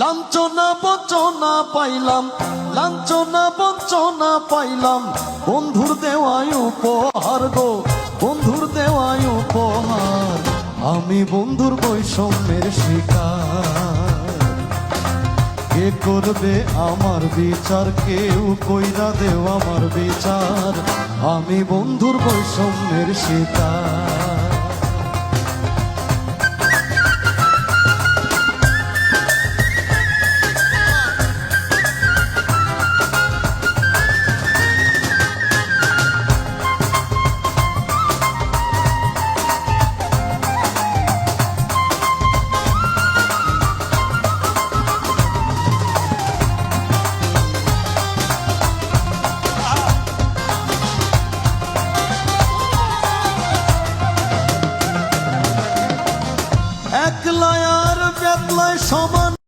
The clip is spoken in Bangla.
লাঞ্ছনা বঞ্চনা পাইলাম, লাঞ্ছনা বঞ্চনা পাইলাম, বন্ধুর দেওয়ায় উপহার গো, বন্ধুর দেওয়ায় উপহার। আমি বন্ধুর বৈষম্যের শিকার, কে করবে আমার বিচার, কেউ কইরা দেও আমার বিচার। আমি বন্ধুর বৈষম্যের শিকার।